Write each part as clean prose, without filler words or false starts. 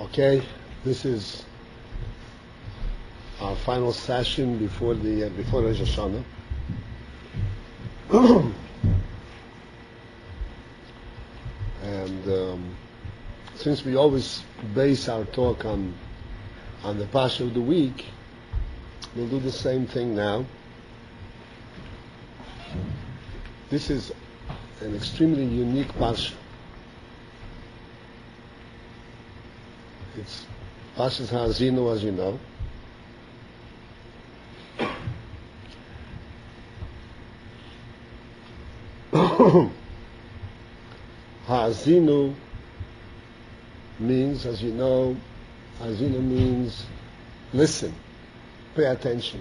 Okay, this is our final session before Rosh Hashanah. And since we always base our talk on the Parsha of the week, we'll do the same thing now. This is an extremely unique Parsha. It's Parsha's Haazinu, as you know. Haazinu means, as you know, Haazinu means listen, pay attention.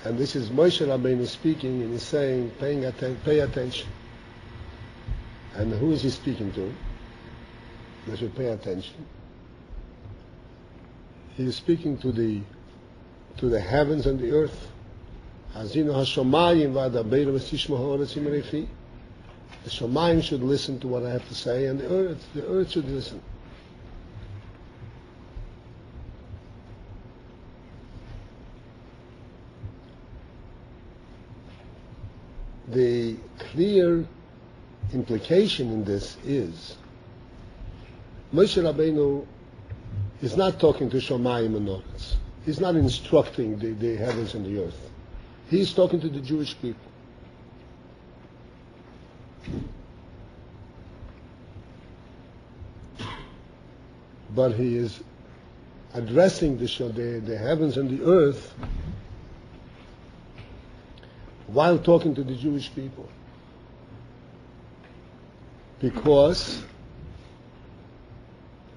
And this is Moshe Rabbeinu speaking, and he's saying, pay attention. And who is he speaking to? They should pay attention. He is speaking to the heavens and the earth. Haazinu hashomayim v'adabeir v'tishma ha'oretz imrechi. The shomayim should listen to what I have to say, and the earth should listen. The clear implication in this is Moshe Rabbeinu is not talking to Shomayim and Oretz. He's not instructing the heavens and the earth. He's talking to the Jewish people. But he is addressing the heavens and the earth while talking to the Jewish people. Because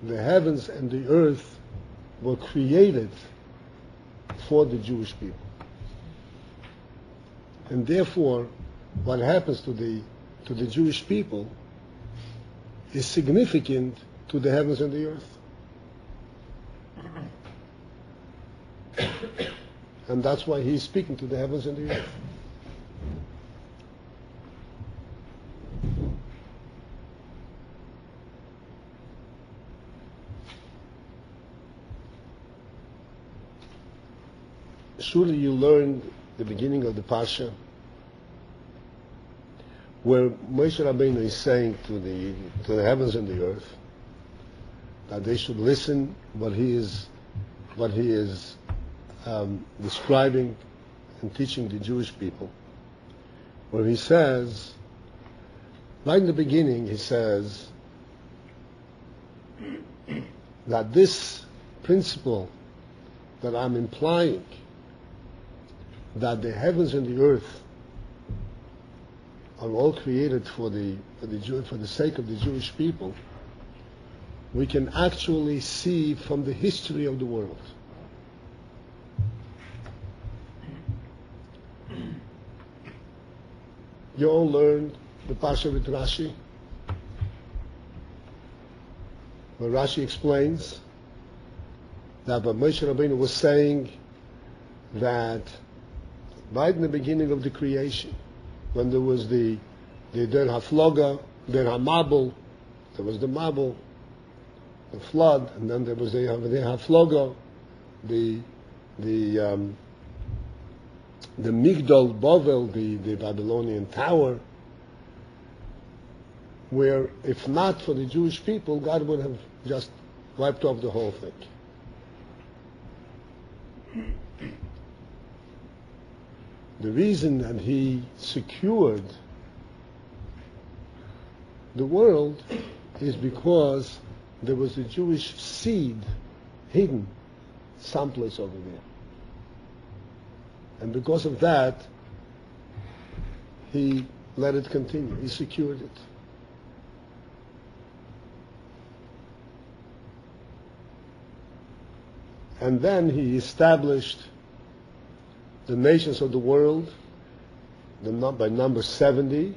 the heavens and the earth were created for the Jewish people. And therefore, what happens to the Jewish people is significant to the heavens and the earth. And that's why he's speaking to the heavens and the earth. Surely you learned the beginning of the Parsha, where Moshe Rabbeinu is saying to the heavens and the earth that they should listen what he is describing and teaching the Jewish people. Where he says, right in the beginning, he says that this principle that I'm implying, that the heavens and the earth are all created for the sake of the Jewish people, we can actually see from the history of the world. You all learned the Parsha with Rashi, where Rashi explains that Moshe Rabbeinu was saying that right in the beginning of the creation, when there was the Der Hafloga, Der Hamabel, there was the Mabel, the flood, and then there was the Hafloga, the Migdol Bovel, the Babylonian tower, where if not for the Jewish people, God would have just wiped off the whole thing. The reason that he secured the world is because there was a Jewish seed hidden someplace over there. And because of that, he let it continue. He secured it. And then he established the nations of the world, by number 70,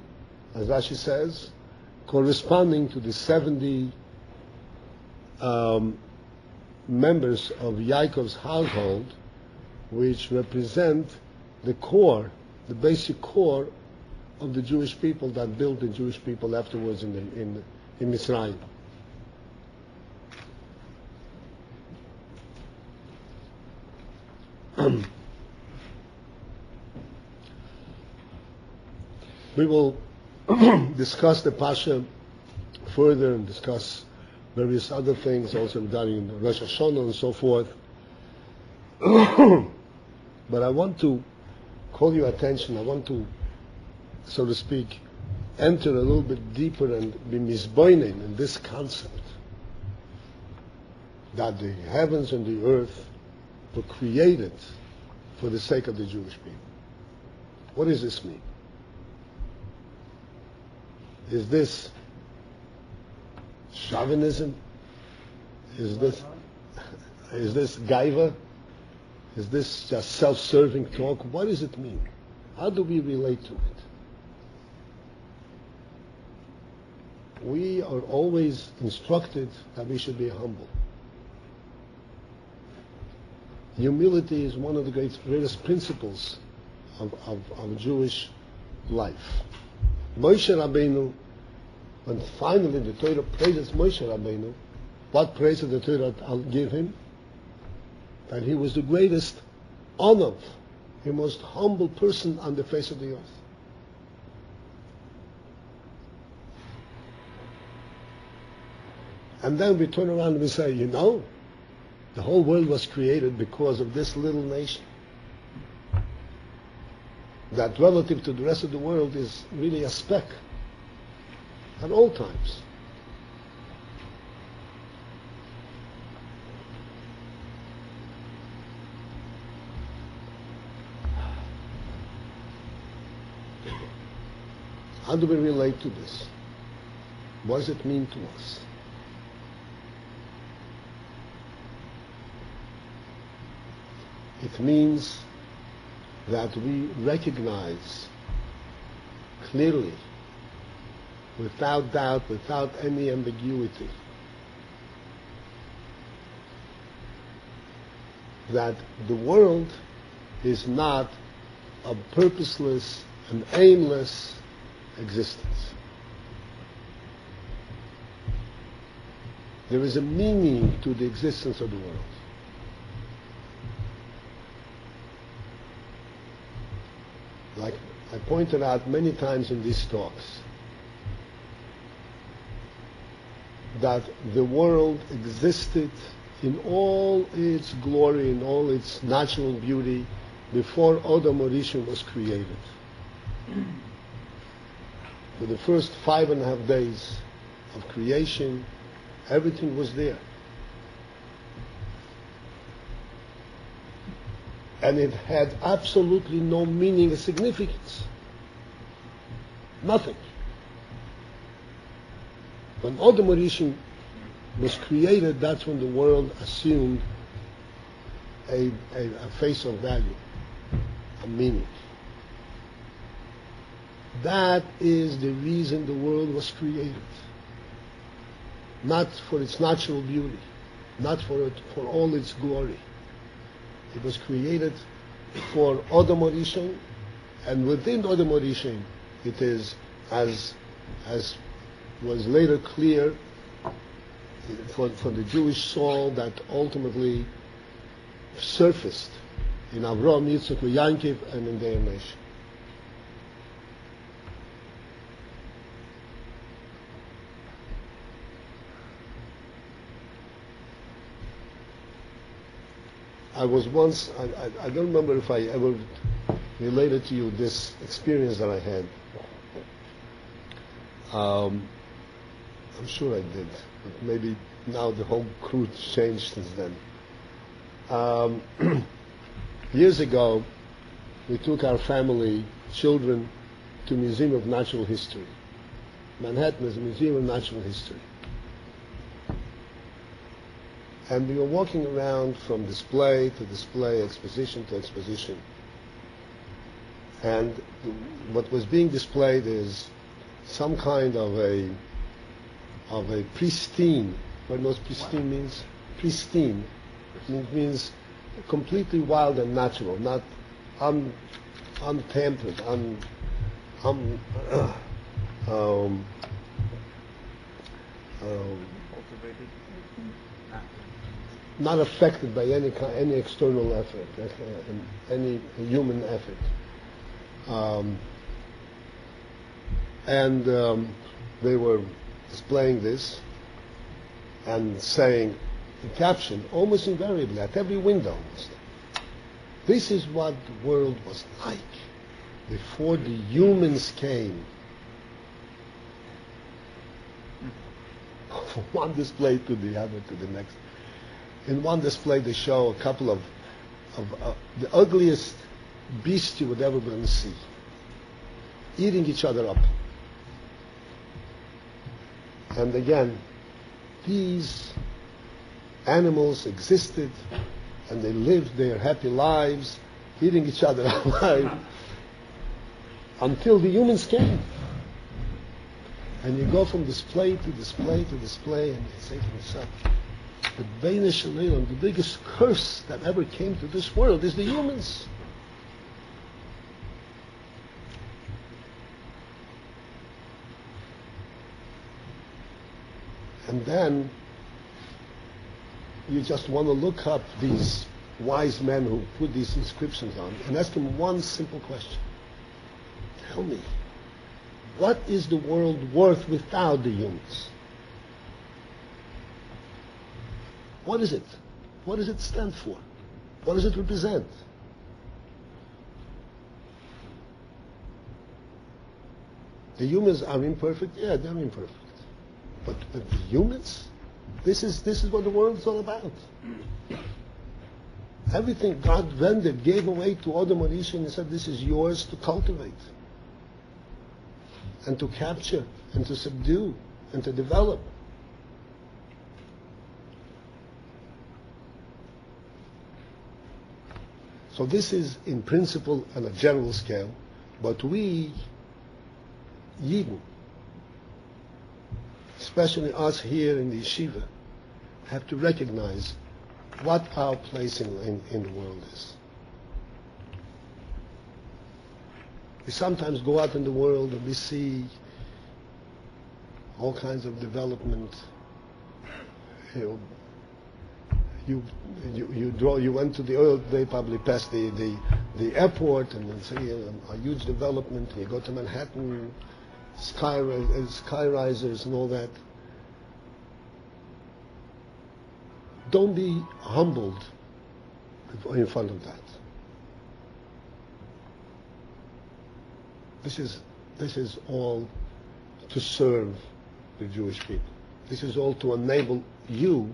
as Rashi says, corresponding to the 70 members of Yaakov's household, which represent the core, the basic core of the Jewish people that built the Jewish people afterwards in in Mitzrayim. We will discuss the Pasha further and discuss various other things also regarding Rosh Hashanah and so forth. But I want to call your attention, I want to, so to speak, enter a little bit deeper and be misboinen in this concept that the heavens and the earth were created for the sake of the Jewish people. What does this mean? Is this chauvinism? Is this gaiva? Is this just self-serving talk? What does it mean? How do we relate to it? We are always instructed that we should be humble. Humility is one of the greatest principles of Jewish life. Moshe Rabbeinu, when finally the Torah praises Moshe Rabbeinu, what praise did the Torah give him? That he was the greatest honor, the most humble person on the face of the earth. And then we turn around and we say, you know, the whole world was created because of this little nation. That relative to the rest of the world is really a speck at all times. How do we relate to this? What does it mean to us? It means that we recognize clearly, without doubt, without any ambiguity, that the world is not a purposeless and aimless existence. There is a meaning to the existence of the world. Like I pointed out many times in these talks, that the world existed in all its glory, in all its natural beauty, before Adam Rishon was created. For the first 5.5 days of creation, everything was there. And it had absolutely no meaning or significance. Nothing. When Adam Rishon was created, that's when the world assumed a face of value, a meaning. That is the reason the world was created. Not for its natural beauty, not for all its glory. It was created for Adam Rishon, and within Adam Rishon, it is, as was later clear for the Jewish soul, that ultimately surfaced in Avraham, Yitzchak, Yankov, and in their nation. I was once, I don't remember if I ever related to you this experience that I had. I'm sure I did, but maybe now the whole crew changed since then. Years ago, we took our family, children, to Museum of Natural History. Manhattan is a Museum of Natural History. And we were walking around from display to display, exposition to exposition. And what was being displayed is some kind of a pristine. What knows pristine means? Pristine. It means completely wild and natural, not untampered, cultivated, not affected by any external effort, any human effort. And they were displaying this and saying, the caption, almost invariably, at every window, this is what the world was like before the humans came. From one display to the other, to the next. In one display they show a couple of the ugliest beasts you would ever going to see, eating each other up. And again, these animals existed and they lived their happy lives, eating each other alive, until the humans came. And you go from display to display to display, and you say to yourself, the Beina Shalom, the biggest curse that ever came to this world is the humans. And then you just want to look up these wise men who put these inscriptions on and ask them one simple question. Tell me, what is the world worth without the humans? What is it? What does it stand for? What does it represent? The humans are imperfect? Yeah, they're imperfect. But the humans? This is what the world is all about. Everything God rendered, gave away to Adam and Isha, and He said, this is yours to cultivate and to capture and to subdue and to develop. So this is in principle on a general scale, but we, Yidden, especially us here in the yeshiva, have to recognize what our place in the world is. We sometimes go out in the world and we see all kinds of development. You went to the oil, they probably passed the airport and then see a huge development. You go to Manhattan, skyrisers and all that. Don't be humbled in front of that. This is all to serve the Jewish people. This is all to enable you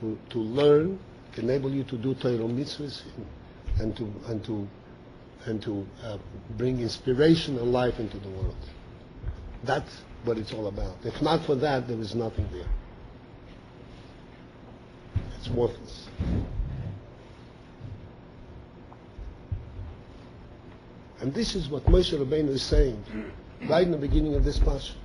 to learn, enable you to do Torah mitzvahs, and to bring inspiration and life into the world. That's what it's all about. If not for that, there is nothing there. It's worthless. And this is what Moshe Rabbeinu is saying right in the beginning of this passage.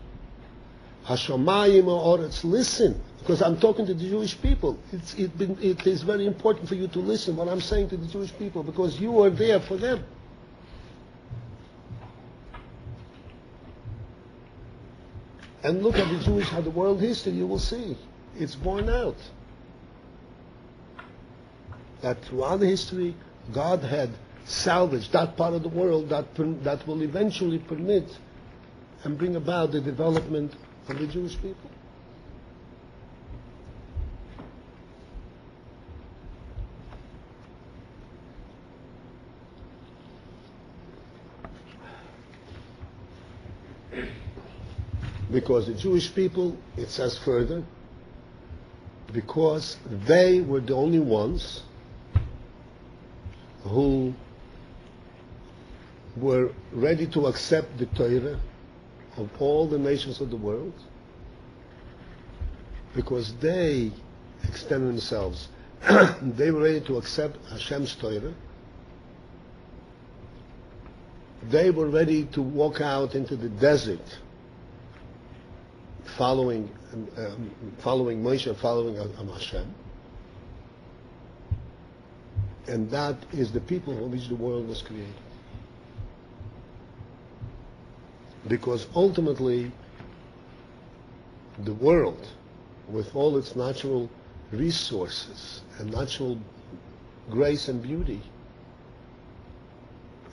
Hashamayim ha'oretz, listen, because I'm talking to the Jewish people. It is very important for you to listen what I'm saying to the Jewish people, because you are there for them. And look at how the world history, you will see. It's borne out. That throughout the history, God had salvaged that part of the world that will eventually permit and bring about the development of the Jewish people. Because the Jewish people, it says further, because they were the only ones who were ready to accept the Torah of all the nations of the world, because they extended themselves. They were ready to accept Hashem's Torah. They were ready to walk out into the desert, following Moshe, following Hashem. And that is the people for which the world was created. Because ultimately, the world, with all its natural resources and natural grace and beauty,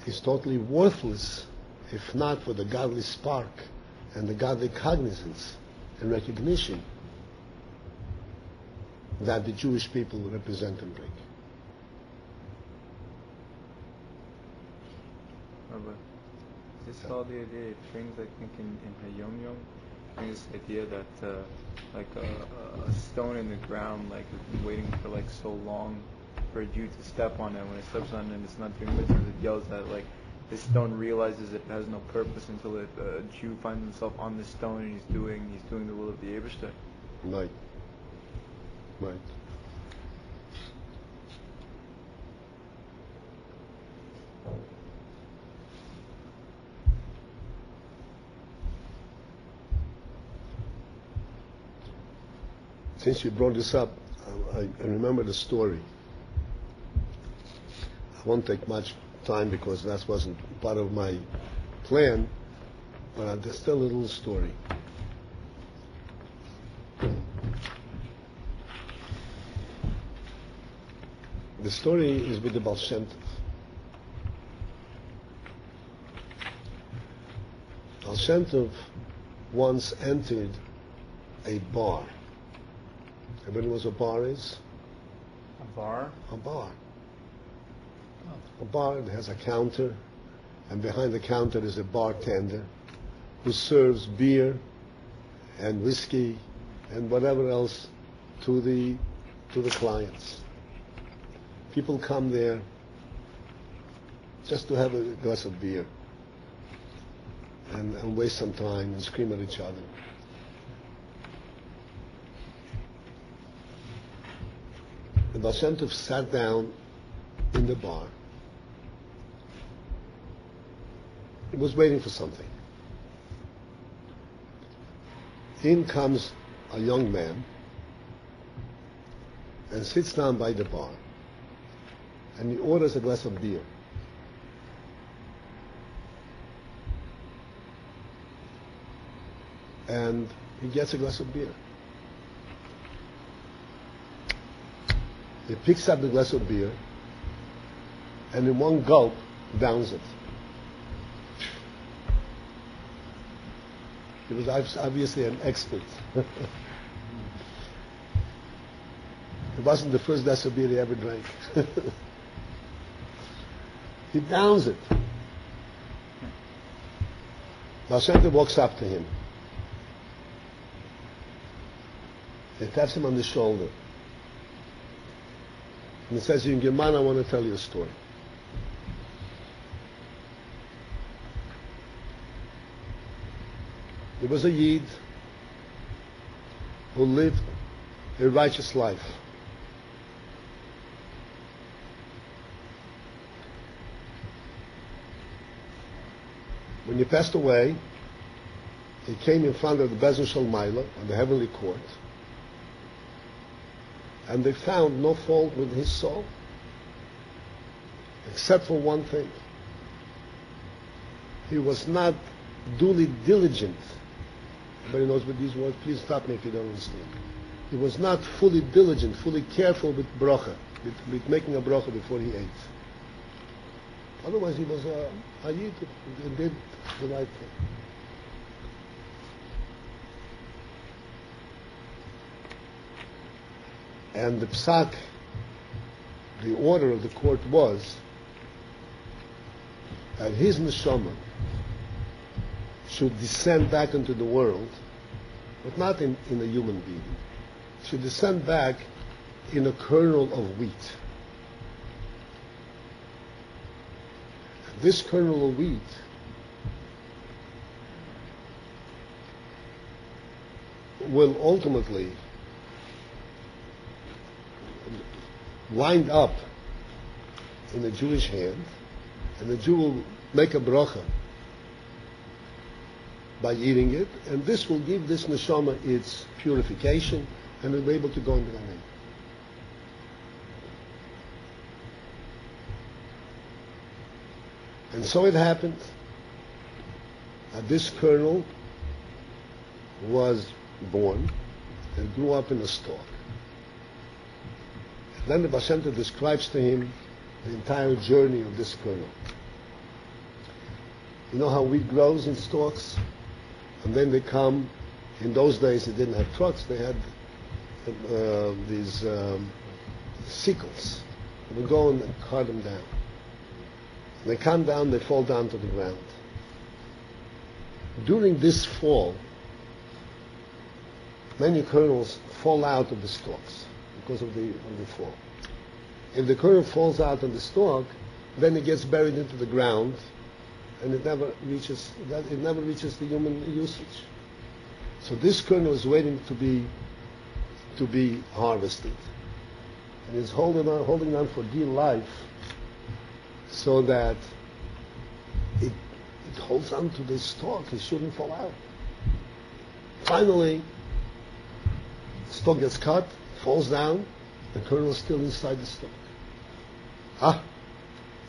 is totally worthless if not for the godly spark and the godly cognizance and recognition that the Jewish people represent and bring. But this all the idea, it brings, I think, in Hayom Yom, brings this idea that like a stone in the ground, like has been waiting for like so long for a Jew to step on it. When it steps on it and it's not doing mitzvahs, it yells that like this stone realizes it has no purpose until a Jew finds himself on the stone and he's doing the will of the Eibishter. Right. Right. Since you brought this up, I remember the story. I won't take much time because that wasn't part of my plan, but there's still a little story. The story is with the Baal Shem Tov. Baal Shem Tov once entered a bar. Everybody knows what a bar is? A bar? A bar. Oh. A bar that has a counter, and behind the counter is a bartender who serves beer and whiskey and whatever else to the clients. People come there just to have a glass of beer and waste some time and scream at each other. The Baal Shem Tov sat down in the bar. He was waiting for something. In comes a young man and sits down by the bar, and he orders a glass of beer. And he gets a glass of beer. He picks up the glass of beer and in one gulp downs it. He was obviously an expert. It wasn't the first glass of beer he ever drank. He downs it. Baal Shem Tov walks up to him. He taps him on the shoulder. And he says, in German, I want to tell you a story. There was a Yid who lived a righteous life. When he passed away, he came in front of the Beis Din Shel Maila, on the heavenly court, and they found no fault with his soul, except for one thing. He was not duly diligent. Everybody knows what these words, please stop me if you don't understand. He was not fully diligent, fully careful with bracha, with making a bracha before he ate. Otherwise he was a yid who did the right thing. And the psak, the order of the court was that his neshama should descend back into the world, but not in a human being. Should descend back in a kernel of wheat. This kernel of wheat will ultimately wind up in a Jewish hand, and the Jew will make a bracha by eating it, and this will give this neshama its purification, and will be able to go into the name. And so it happened that this kernel was born and grew up in a stalk. And then the Baal Shem Tov describes to him the entire journey of this kernel. You know how wheat grows in stalks? And then they come, in those days they didn't have trucks, they had these sickles. They would go and cut them down. When they come down, they fall down to the ground. During this fall, many kernels fall out of the stalks because of the fall. If the kernel falls out of the stalk, then it gets buried into the ground, and it never reaches the human usage. So this kernel is waiting to be harvested, and is holding on for dear life, so that it holds on to the stalk. It shouldn't fall out. Finally, the stalk gets cut, falls down, the kernel is still inside the stalk.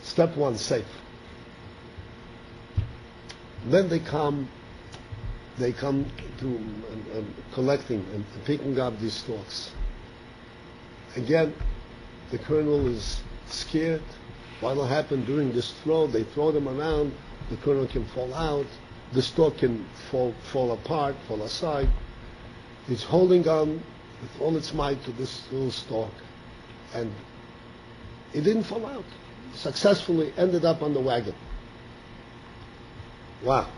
Step one, safe. Then they come to collecting and picking up these stalks. Again, the kernel is scared. What will happen during this throw? They throw them around, the kernel can fall out, the stalk can fall apart, fall aside. It's holding on with all its might to this little stalk, and it didn't fall out. It successfully ended up on the wagon. Wow.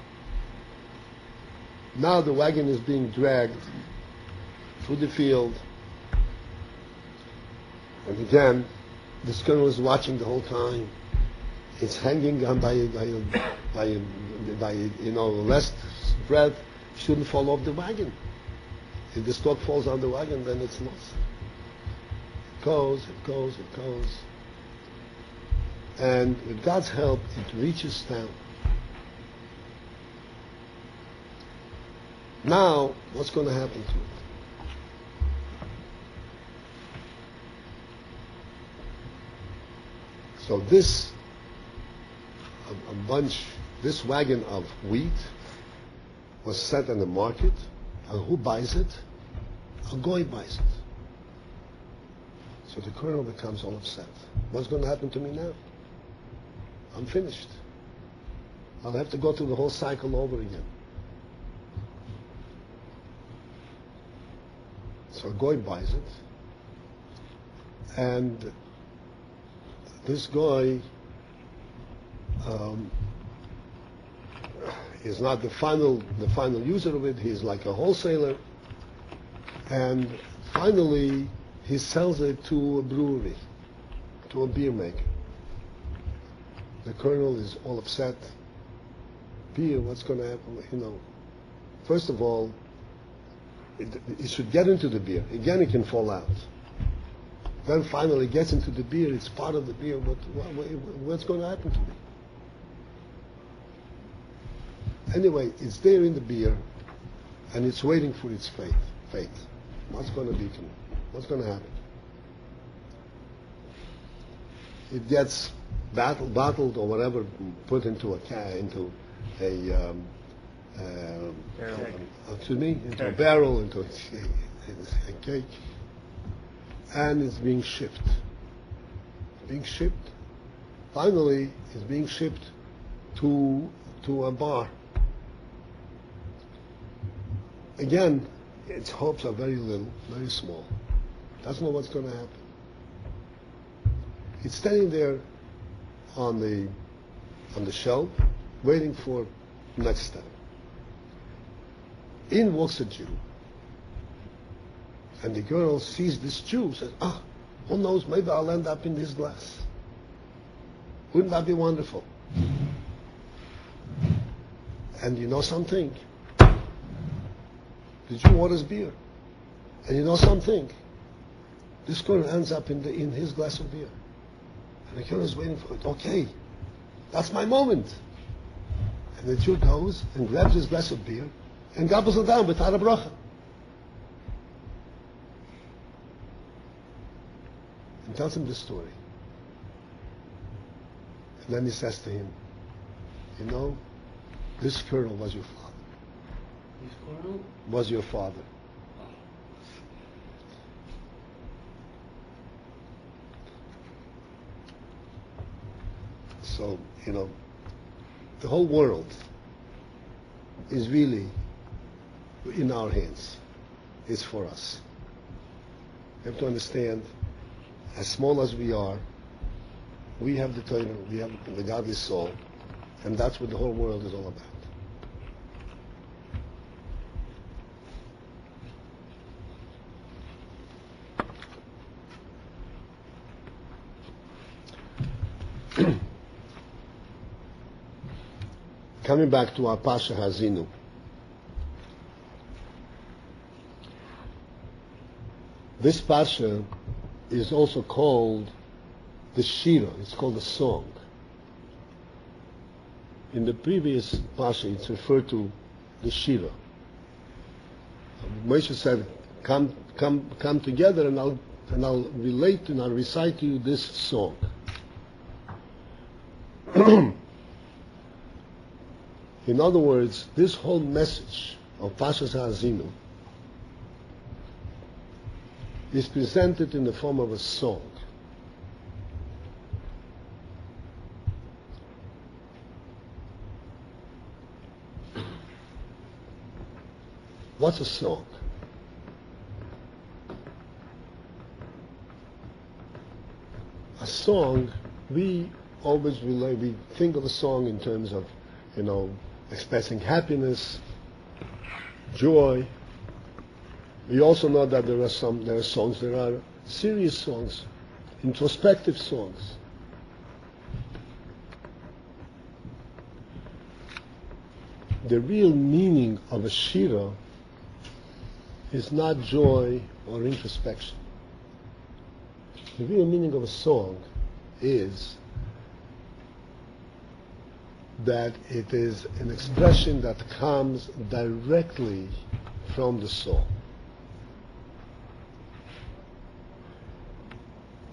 Now the wagon is being dragged through the field, and again, this kernel is watching the whole time. It's hanging on by last breath. Shouldn't fall off the wagon. If the stalk falls on the wagon, then it's lost. It goes. And with God's help, it reaches down. Now, what's going to happen to it? So this wagon of wheat was set in the market, and who buys it? A goy buys it. So the kernel becomes all upset. What's going to happen to me now? I'm finished. I'll have to go through the whole cycle over again. So a goy buys it, and this goy is not the final user of it. He's like a wholesaler, and finally he sells it to a brewery, to a beer maker. The kernel is all upset. Beer, what's going to happen? First of all, it should get into the beer. Again, it can fall out. Then finally it gets into the beer. It's part of the beer. What's going to happen to me? Anyway, it's there in the beer, and it's waiting for its fate. What's going to be to me? What's going to happen? It gets bottled or whatever, put into a into a barrel, into a cake, and it's being shipped. Finally, it's being shipped to a bar. Again, its hopes are very little, very small. Doesn't know what's going to happen. It's standing there on the shelf, waiting for the next step. In walks a Jew, and the girl sees this Jew, says, who knows, maybe I'll end up in this glass. Wouldn't that be wonderful? And you know something? The Jew orders beer. And you know something? This girl ends up in his glass of beer. And the girl is waiting for it. Okay, that's my moment. And the Jew goes and grabs his glass of beer and gobbles it down without a bracha. And tells him this story. And then he says to him, you know, this kernel was your father. This kernel? Was your father. So, the whole world is really in our hands. It's for us. You have to understand, as small as we are, we have the Torah, we have the godly soul, and that's what the whole world is all about. Coming back to our Pasha Haazinu. This Pasha is also called the Shira. It's called a song. In the previous Pasha, it's referred to the Shira. Moshe said, "Come together, and I'll relate and I'll recite to you this song." In other words, this whole message of Pasha's Haazinu is presented in the form of a song. What's a song? A song, we always relate, we think of a song in terms of, expressing happiness, joy. We also know that there are songs, there are serious songs, introspective songs. The real meaning of a shira is not joy or introspection. The real meaning of a song is that it is an expression that comes directly from the soul.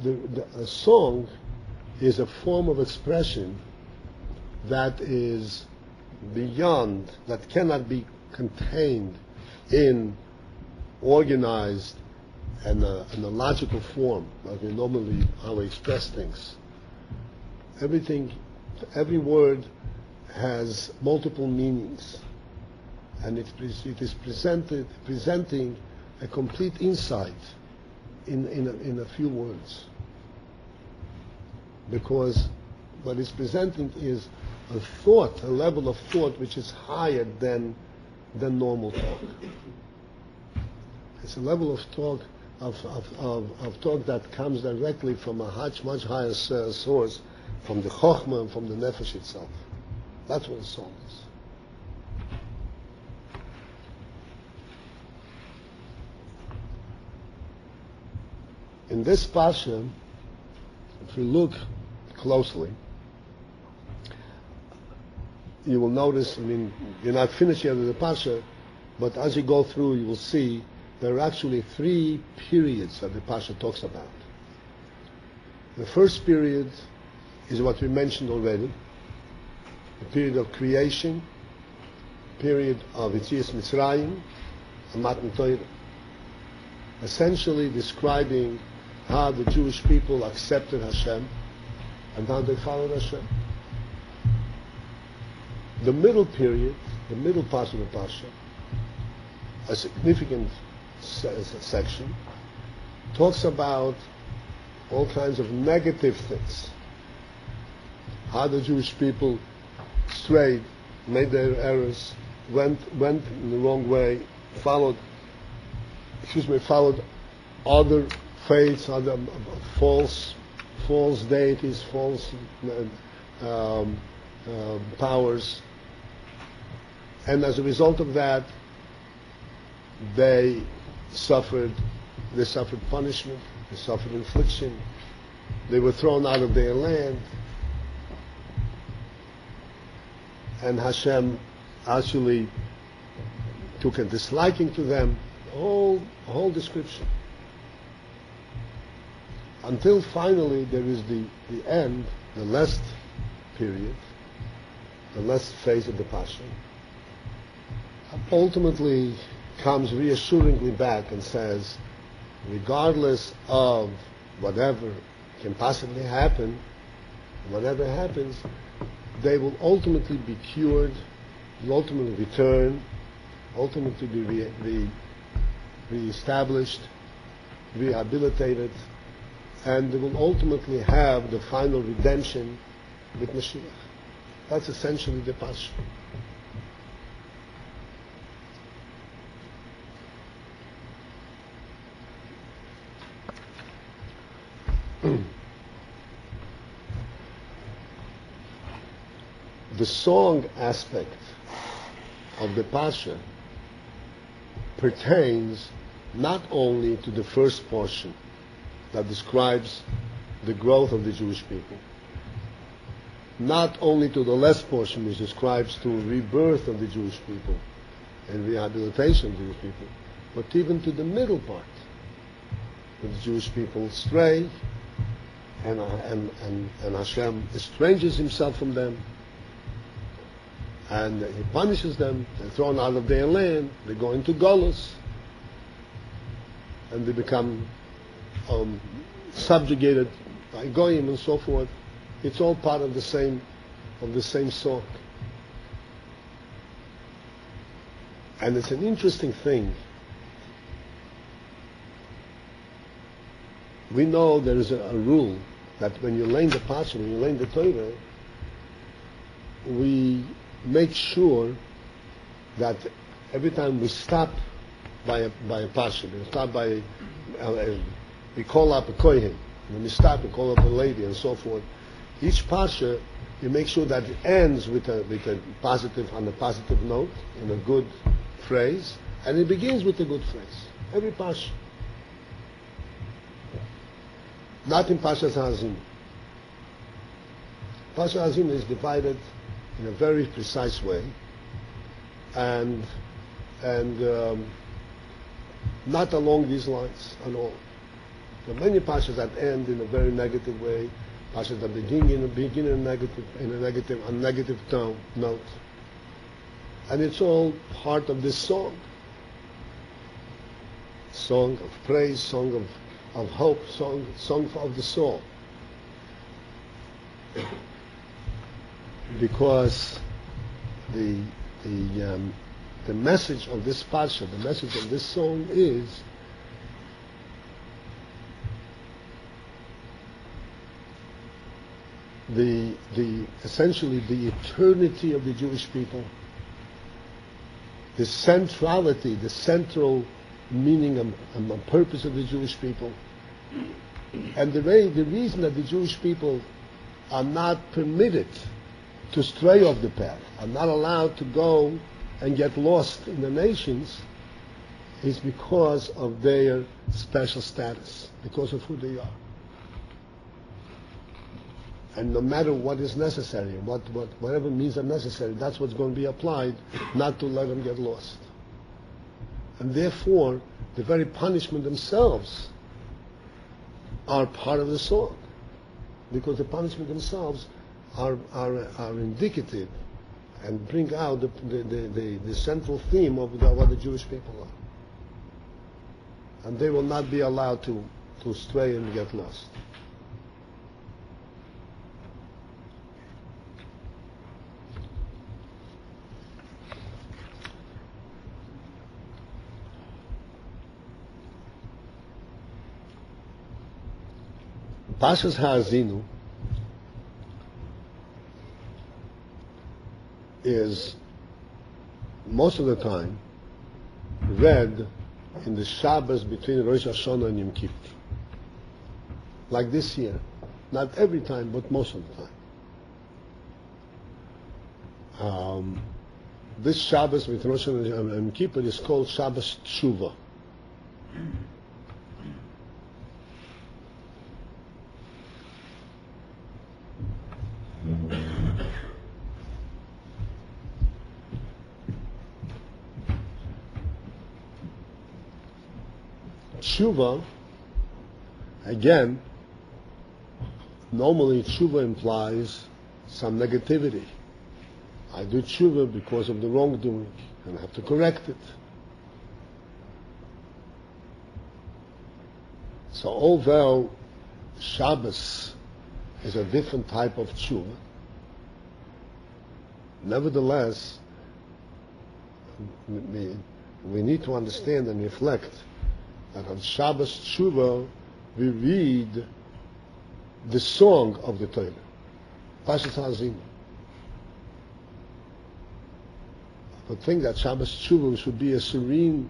A song is a form of expression that is beyond, that cannot be contained in organized and a logical form, like we normally how we express things. Every word has multiple meanings, and it is presenting a complete insight in a few words. Because what it's presenting is a thought, a level of thought which is higher than normal talk. It's a level of talk of talk that comes directly from a much higher source, from the Chokhmah and from the Nefesh itself. That's what a song is. In this Pasha, if you look closely, you will notice, you're not finished yet with the Pasha, but as you go through, you will see there are actually 3 periods that the Pasha talks about. The first period is what we mentioned already, the period of creation, period of Yetzias Mitzrayim, and Matan Torah, essentially describing how the Jewish people accepted Hashem and how they followed Hashem. The middle period, the middle part of the Pasha, a significant section, talks about all kinds of negative things. How the Jewish people strayed, made their errors, went in the wrong way, followed other faiths, other false deities, false powers, and as a result of that, they suffered punishment, they suffered infliction, they were thrown out of their land, and Hashem actually took a disliking to them, a whole description. Until finally there is the end, the last period, the last phase of the Pasha, ultimately comes reassuringly back and says, regardless of whatever can possibly happen, whatever happens, they will ultimately be cured, will ultimately return, ultimately be reestablished, rehabilitated, and they will ultimately have the final redemption with Mashiach. That's essentially the Pasha. The song aspect of the Pasha pertains not only to the first portion that describes the growth of the Jewish people, not only to the last portion which describes the rebirth of the Jewish people and rehabilitation of the Jewish people, but even to the middle part, where the Jewish people stray and Hashem estranges himself from them, and he punishes them. They're thrown out of their land. They go into Golus, and they become subjugated by Goyim and so forth. It's all part of the same song. And it's an interesting thing. We know there is a rule that when you learn the Pasha, when you learn the Torah, we make sure that every time we stop by a Pasha, we stop by we call up a kohen. When we stop, we call up a lady and so forth. Each Pasha, you make sure that it ends with a positive, on a positive note, in a good phrase, and it begins with a good phrase. Every Pasha. Not in Pasha's Haazinu. Pasha Haazinu is divided in a very precise way, and not along these lines at all. There are many pashas that end in a very negative way, pashas that begin in a negative note, and it's all part of this song of praise, song of hope, song of the soul. Because the message of this parsha, the message of this song is essentially the eternity of the Jewish people, the centrality, the central meaning and purpose of the Jewish people, and the reason that the Jewish people are not permitted to stray off the path, are not allowed to go and get lost in the nations, is because of their special status, because of who they are. And no matter what is necessary, whatever means are necessary, that's what's going to be applied, not to let them get lost. And therefore, the very punishment themselves are part of the song, because the punishment themselves are indicative and bring out the central theme of what the Jewish people are. And they will not be allowed to stray and get lost. Pashas Haazinu is most of the time read in the Shabbos between Rosh Hashanah and Yom Kippur. Like this year. Not every time, but most of the time. This Shabbos between Rosh Hashanah and Yom Kippur is called Shabbos Tshuva. Tshuva, again, normally tshuva implies some negativity. I do tshuva because of the wrongdoing, and I have to correct it. So although Shabbos is a different type of tshuva. Nevertheless, we need to understand and reflect that on Shabbos tshuva we read the song of the Torah, Pashas Haazinu. I think that Shabbos tshuva should be a serene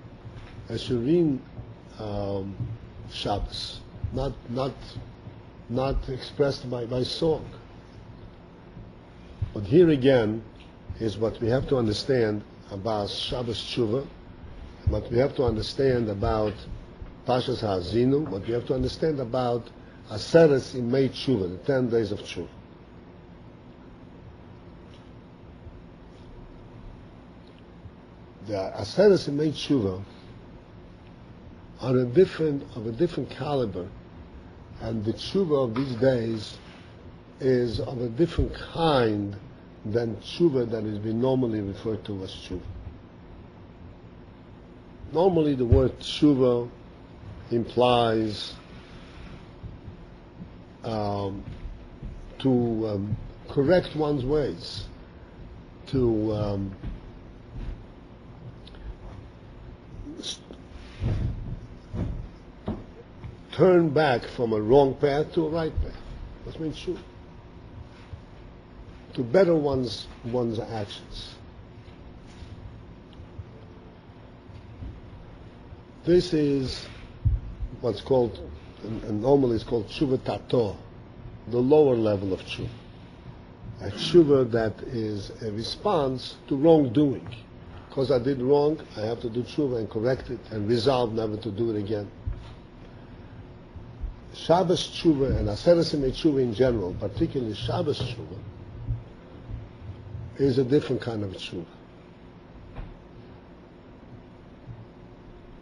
Shabbos, not expressed by song. But here again is what we have to understand about Shabbos tshuva, what we have to understand about Pashas Haazinu, what we have to understand about Aseres Imei Tshuva, the 10 days of tshuva. The Aseres Imei Tshuva are of a different caliber, and the tshuva of these days is of a different kind than tshuva that is being normally referred to as tshuva. Normally the word tshuva implies to correct one's ways, to turn back from a wrong path to a right path. That's means tshuva. To better one's actions. This is what's called, and normally it's called tshuva tato, the lower level of tshuva. A tshuva that is a response to wrongdoing. Because I did wrong, I have to do tshuva and correct it and resolve never to do it again. Shabbos tshuva and Aseres Imei Tshuva in general, particularly Shabbos tshuva, is a different kind of tshuva.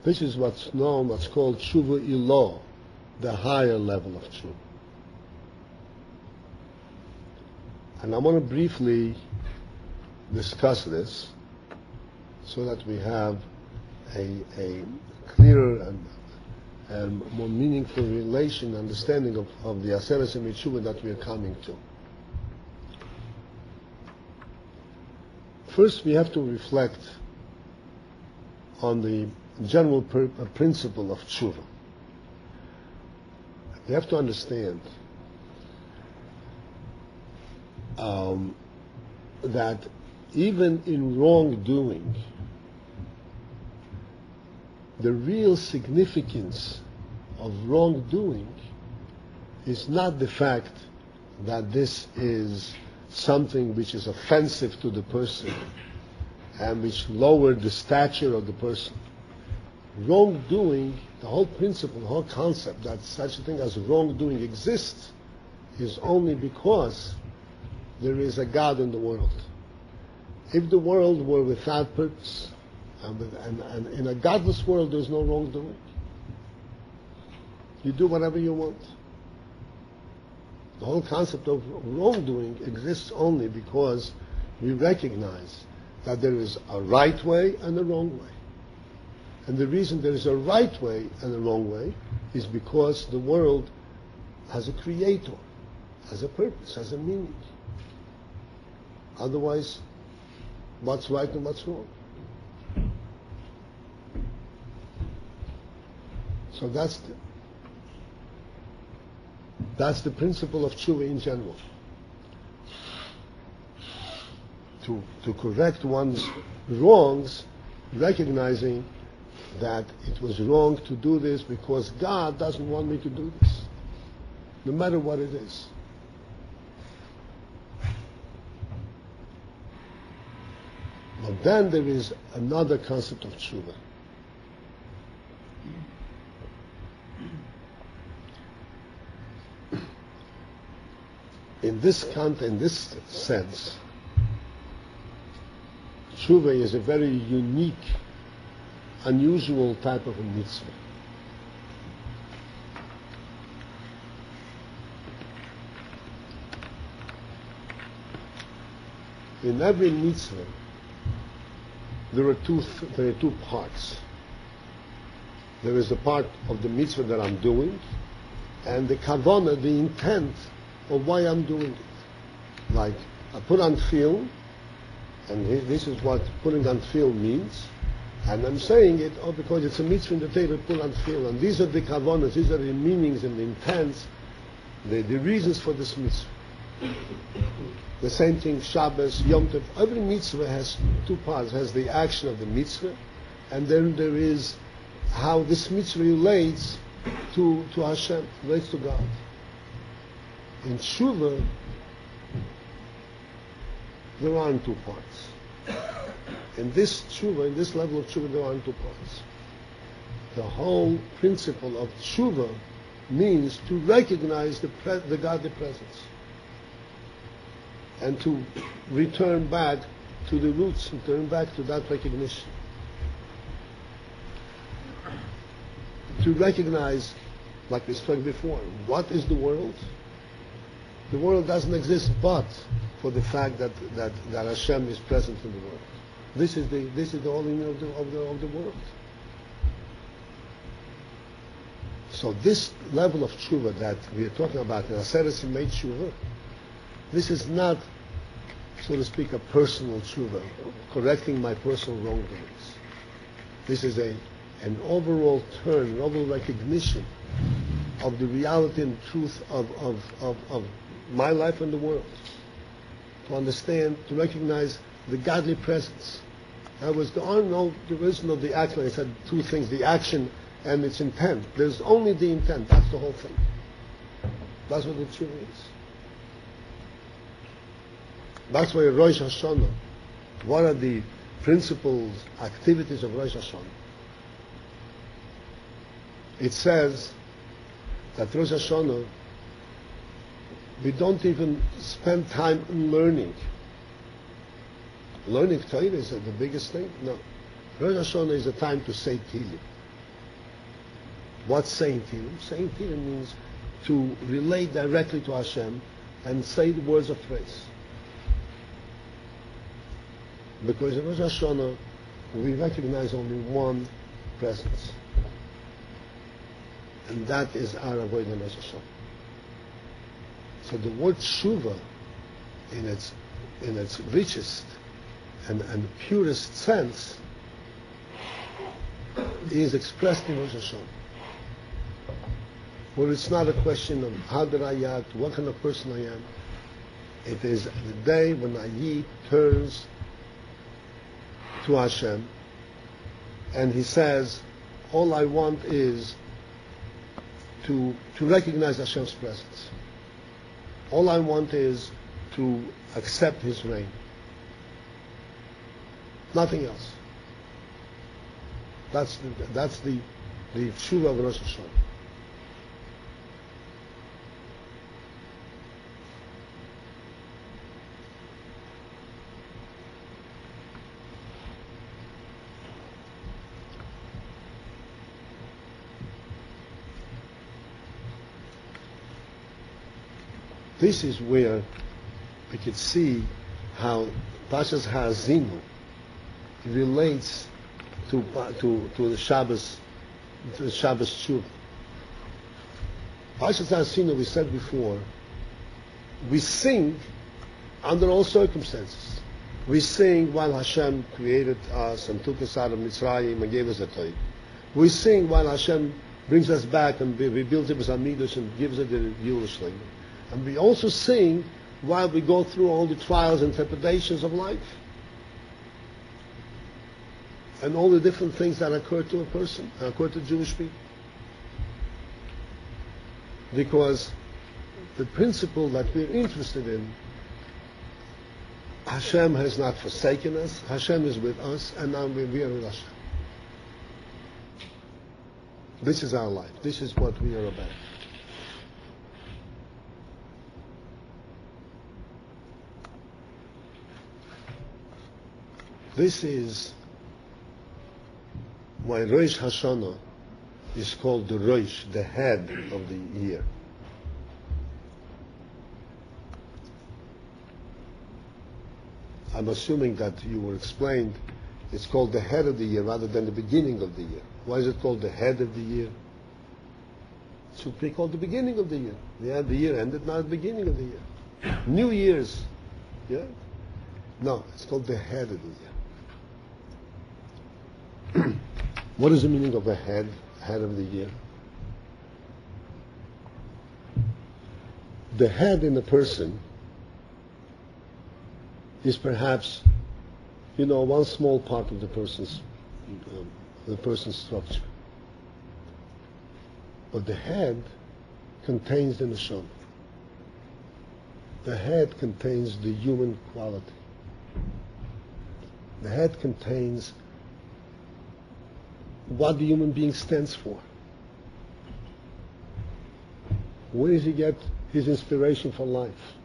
This is what's called tshuva ilo, the higher level of tshuva. And I want to briefly discuss this so that we have a clearer and more meaningful understanding of the Aseres Imei Tshuva that we are coming to. First, we have to reflect on the general principle of tshuva. We have to understand that even in wrongdoing, the real significance of wrongdoing is not the fact that this is something which is offensive to the person and which lowered the stature of the person. Wrongdoing, the whole principle, the whole concept that such a thing as wrongdoing exists is only because there is a God in the world. If the world were without purpose, and in a godless world there's no wrongdoing. You do whatever you want. The whole concept of wrongdoing exists only because we recognize that there is a right way and a wrong way. And the reason there is a right way and a wrong way is because the world has a creator, has a purpose, has a meaning. Otherwise, what's right and what's wrong? So that's the principle of tshuva in general. To correct one's wrongs, recognizing that it was wrong to do this because God doesn't want me to do this, no matter what it is. But then there is another concept of tshuva. In this sense, tshuva is a very unique, unusual type of a mitzvah. In every mitzvah, there are two parts. There is the part of the mitzvah that I'm doing, and the kavanah, the intent of why I'm doing it. Like, I put on film, and this is what putting on film means, and I'm saying it because it's a mitzvah in the Torah to put on film, and these are the kavanas, these are the meanings and the intents, the reasons for this mitzvah. The same thing, Shabbos, Yom Tov, every mitzvah has two parts. It has the action of the mitzvah, and then there is how this mitzvah relates to Hashem, relates to God. In Tshuva, there aren't two parts. In this Tshuva, in this level of Tshuva, there aren't two parts. The whole principle of Tshuva means to recognize the godly presence and to return back to the roots, return back to that recognition. To recognize, like we spoke before, what is the world? The world doesn't exist but for the fact that Hashem is present in the world. This is the whole meaning of the world. So this level of tshuva that we are talking about in Aseres Yemei Tshuva, this is not, so to speak, a personal tshuva, correcting my personal wrongdoings. This is an overall turn, an overall recognition of the reality and truth of my life and the world. To understand, to recognize the godly presence. In other words, there is no the action. I said two things, the action and its intent. There's only the intent, that's the whole thing. That's what the tshuva is. That's why Rosh Hashanah, one of the principal activities of Rosh Hashanah, it says that Rosh Hashanah, we don't even spend time in learning. Learning Torah is the biggest thing? No. Rosh Hashanah is a time to say Tehillim. What's saying Tehillim? Saying Tehillim means to relate directly to Hashem and say the words of praise. Because in Rosh Hashanah, we recognize only one presence. And that is our avodah Rosh Hashanah. So the word tshuva, in its richest and purest sense, is expressed in Rosh Hashanah. Where it's not a question of how did I act, what kind of person I am. It is the day when Ayid turns to Hashem and he says, all I want is to recognize Hashem's presence. All I want is to accept His reign. Nothing else. That's the tshuva of Rosh Hashanah. This is where we could see how Pashas Haazinu relates to the Shabbos tshuva. Pashas Haazinu, we said before, we sing under all circumstances. We sing while Hashem created us and took us out of Mitzrayim and gave us a Torah. We sing while Hashem brings us back and rebuilds us Amidos and gives us the Yerushalayim. And we also sing while we go through all the trials and trepidations of life. And all the different things that occur to a person, occur to Jewish people. Because the principle that we're interested in, Hashem has not forsaken us, Hashem is with us, and now we are with Hashem. This is our life. This is what we are about. This is why Rosh Hashanah is called the Rosh, the head of the year. I'm assuming that you were explained it's called the head of the year rather than the beginning of the year. Why is it called the head of the year? It should be called the beginning of the year. Yeah, the year ended, now the beginning of the year. New Year's. Yeah? No, it's called the head of the year. What is the meaning of a head of the year? The head in a person is perhaps, one small part of the person's structure. But the head contains the neshama. The head contains the human quality. The head contains what the human being stands for. Where does he get his inspiration for life?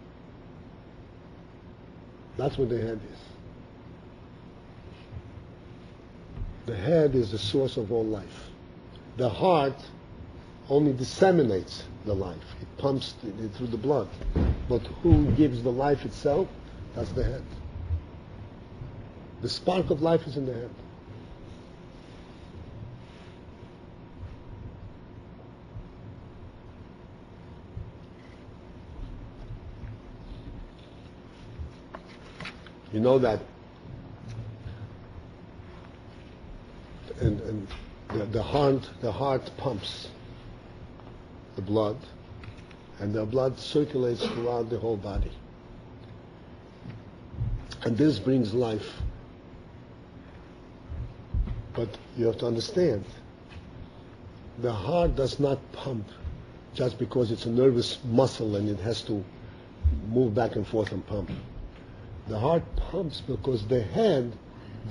That's what the head is. The head is the source of all life. The heart only disseminates the life. It pumps it through the blood. But who gives the life itself? That's the head. The spark of life is in the head. You know that and the heart pumps the blood, and the blood circulates throughout the whole body. And this brings life. But you have to understand, the heart does not pump just because it's a nervous muscle and it has to move back and forth and pump. The heart pumps because the head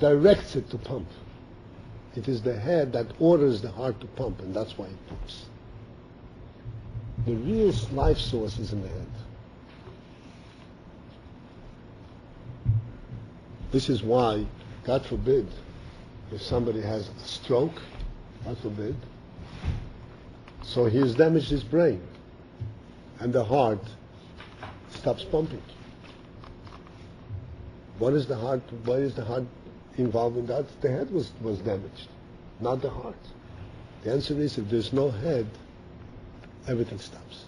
directs it to pump. It is the head that orders the heart to pump, and that's why it pumps. The real life source is in the head. This is why, God forbid, if somebody has a stroke, God forbid, so he has damaged his brain, and the heart stops pumping. What is the heart? Why is the heart involved in that? The head was damaged, not the heart. The answer is, if there's no head, everything stops.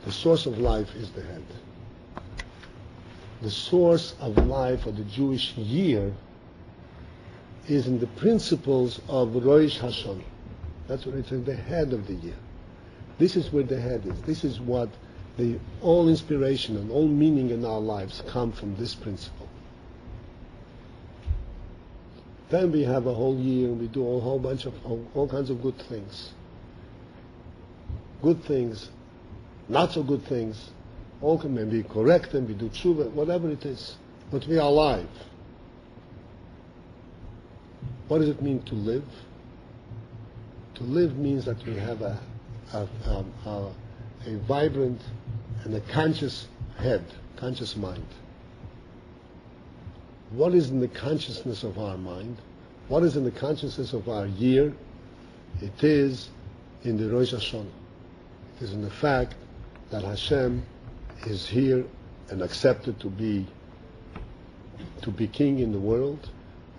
The source of life is the head. The source of life of the Jewish year is in the principles of Rosh Hashanah. That's what it's in the head of the year. This is where the head is. This is what all inspiration and all meaning in our lives come from this principle. Then we have a whole year and we do a whole bunch of all kinds of good things. Good things, not so good things, all can be correct and we do tshuva, whatever it is. But we are alive. What does it mean to live? To live means that we have a vibrant and a conscious head, conscious mind. What is in the consciousness of our mind? What is in the consciousness of our year? It is in the Rosh Hashanah. It is in the fact that Hashem is here and accepted to be king in the world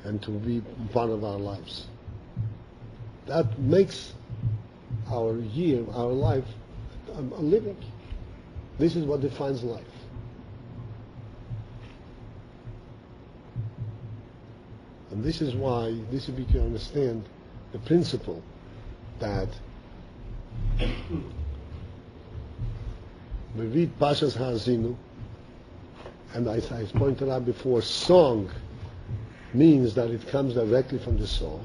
and to be part of our lives. That makes our year, our life, a living. This is what defines life. And this is why, we can understand the principle that we read Pashas Haazinu, and I pointed out before, song means that it comes directly from the soul.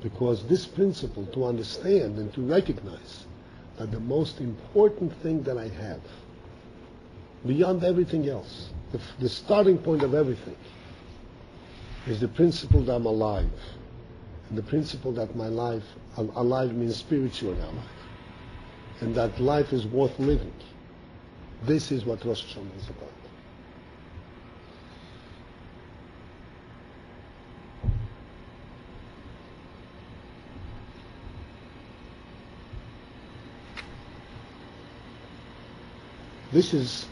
Because this principle, to understand and to recognize that the most important thing that I have, beyond everything else, the starting point of everything, is the principle that I'm alive. And the principle that my life, alive means spiritually alive. And that life is worth living. This is what Rosh Hashanah is about. This is,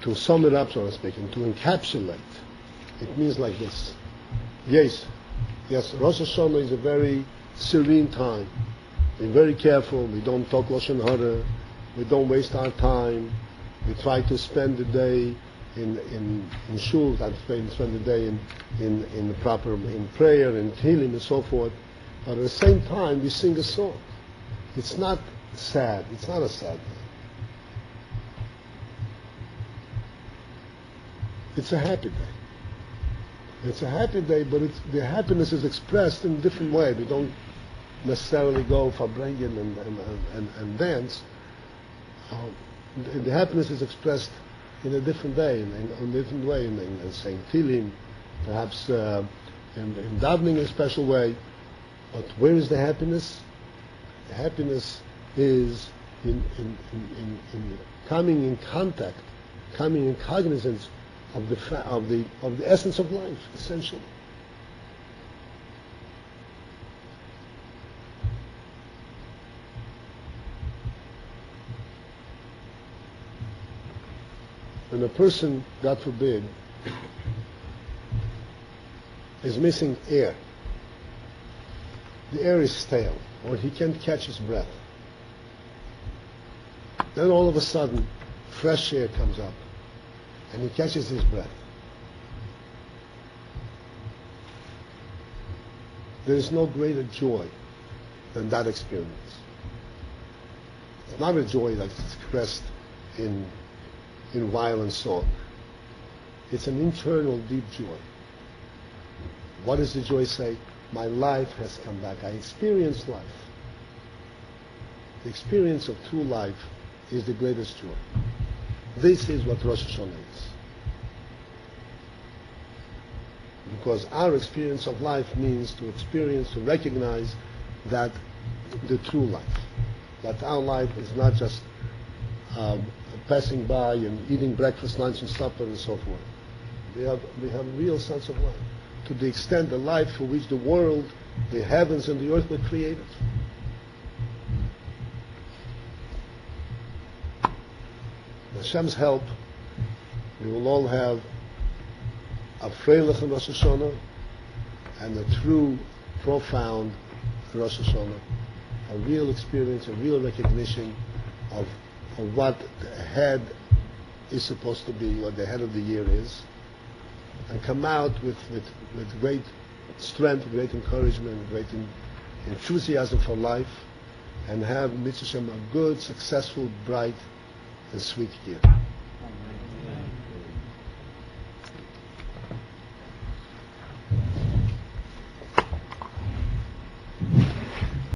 to sum it up, so to speak, and to encapsulate, it means like this. Yes, yes. Rosh Hashanah is a very serene time. We're very careful. We don't talk Lashon Hara. We don't waste our time. We try to spend the day in shul. I spend the day in prayer and healing and so forth. But at the same time, we sing a song. It's not sad. It's not a sad day. It's a happy day. It's a happy day, but the happiness is expressed in a different way. We don't necessarily go for bringing and dance. The happiness is expressed in a different day, in a different way, in saying Tilim, perhaps in davening in a special way. But where is the happiness? The happiness is in coming in contact, coming in cognizance of the essence of life, essentially. When a person, God forbid, is missing air, the air is stale, or he can't catch his breath, then all of a sudden, fresh air comes up, and he catches his breath. There is no greater joy than that experience. It's not a joy that's expressed in violent song. It's an internal deep joy. What does the joy say? My life has come back. I experienced life. The experience of true life is the greatest joy. This is what Rosh Hashanah is. Because our experience of life means to experience, to recognize that the true life. That our life is not just passing by and eating breakfast, lunch, and supper, and so forth. We have a real sense of life, to the extent the life for which the world, the heavens, and the earth were created. With Hashem's help, we will all have a freilich in Rosh Hashanah and a true, profound Rosh Hashanah, a real experience, a real recognition of what the head is supposed to be, what the head of the year is, and come out with great strength, great encouragement, great enthusiasm for life, and have, mitzvah Shem, a good, successful, bright, and sweet year.